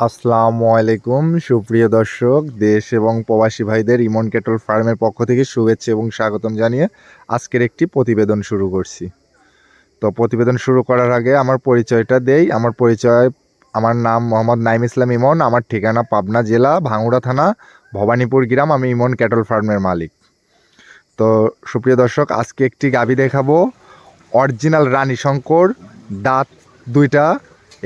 আসসালামু আলাইকুম সুপ্রিয় দর্শক, দেশ এবং প্রবাসী ভাইদের ইমন ক্যাটল ফার্মের পক্ষ থেকে শুভেচ্ছা এবং স্বাগতম জানিয়ে আজকের একটি প্রতিবেদন শুরু করছি। তো প্রতিবেদন শুরু করার আগে আমার পরিচয়টা দেই। আমার নাম মোহাম্মদ নাইম ইসলাম ইমন। আমার ঠিকানা পাবনা জেলা ভাঙ্গুড়া থানা ভবানীপুর গ্রাম। আমি ইমন ক্যাটল ফার্মের মালিক। তো সুপ্রিয় দর্শক, আজকে একটি গাভী দেখাবো, অরিজিনাল রানী শঙ্কর, দাঁত দুইটা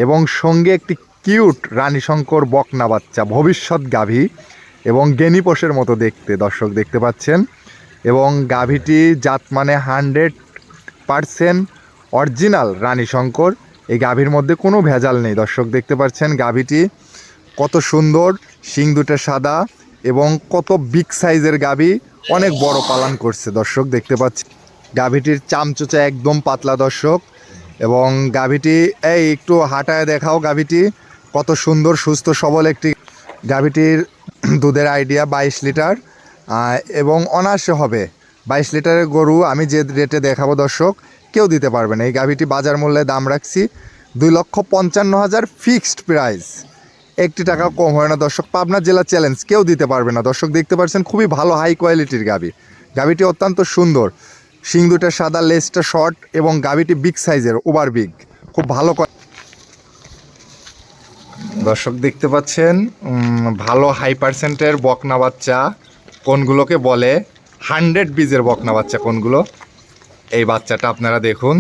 এবং সঙ্গে একটি কিউট রানী শঙ্কর বকনা বাচ্চা, ভবিষ্যৎ গাভী এবং গেনিপোষের মতো দেখতে দর্শক দেখতে পাচ্ছেন। এবং গাভীটি জাত মানে 100% অরিজিনাল রানী শঙ্কর। এই গাভীর মধ্যে কোনো ভেজাল নেই দর্শক দেখতে পাচ্ছেন। গাভীটি কত সুন্দর, শিং দুটো সাদা এবং কত বিগ সাইজের গাভী, অনেক বড় পালন করছে দর্শক দেখতে পাচ্ছি। গাভীটির চামচোচা একদম পাতলা দর্শক। এবং গাভীটি একটু হাঁটায় দেখাও, গাভীটি কত সুন্দর সুস্থ সবল একটি। গাভীটির দুধের আইডিয়া 22 লিটার এবং অনায়াসে হবে। 22 লিটারের গরু আমি যে রেটে দেখাবো দর্শক কেউ দিতে পারবে না। এই গাভীটি বাজার মূল্যে দাম রাখছি 2,55,000 ফিক্সড প্রাইস, একটি টাকা কম হয় না দর্শক। পাবনা জেলা চ্যালেঞ্জ, কেউ দিতে পারবে না দর্শক দেখতে পাচ্ছেন। খুবই ভালো হাই কোয়ালিটির গাভী। গাভীটি অত্যন্ত সুন্দর, শিং দুটা সাদা, লেজটা শর্ট এবং গাভীটি বিগ সাইজের, ওভার বিগ, খুব ভালো দর্শক দেখতে পাচ্ছেন। ভালো হাই পার্সেন্টের বকনা বাচ্চা কোনগুলোকে বলে, 100 বীজের বকনা বাচ্চা কোনগুলো, এই বাচ্চাটা আপনারা দেখুন,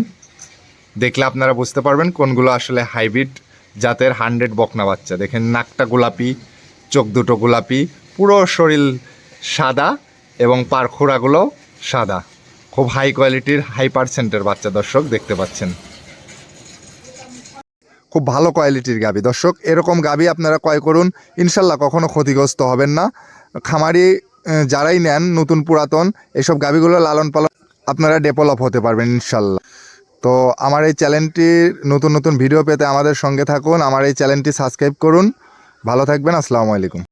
দেখলে আপনারা বুঝতে পারবেন কোনগুলো আসলে হাইব্রিড জাতের 100 বকনা বাচ্চা। দেখেন নাকটা গোলাপি, চোখ দুটো গোলাপি, পুরো শরীর সাদা এবং পারখোড়াগুলো সাদা। খুব হাই কোয়ালিটির হাই পার্সেন্টের বাচ্চা দর্শক দেখতে পাচ্ছেন। খুব ভালো কোয়ালিটির গাভী দর্শক। এরকম গাভী আপনারা ক্রয় করুন, ইনশাল্লাহ কখনো ক্ষতিগ্রস্ত হবেন না। খামারি যারাই নেন, নতুন পুরাতন, এসব গাভীগুলো লালন পালন আপনারা ডেভেলপ হতে পারবেন ইনশাল্লাহ। তো আমার এই চ্যানেলটির নতুন নতুন ভিডিও পেতে আমাদের সঙ্গে থাকুন, আমার এই চ্যানেলটি সাবস্ক্রাইব করুন। ভালো থাকবেন, আসসালামু আলাইকুম।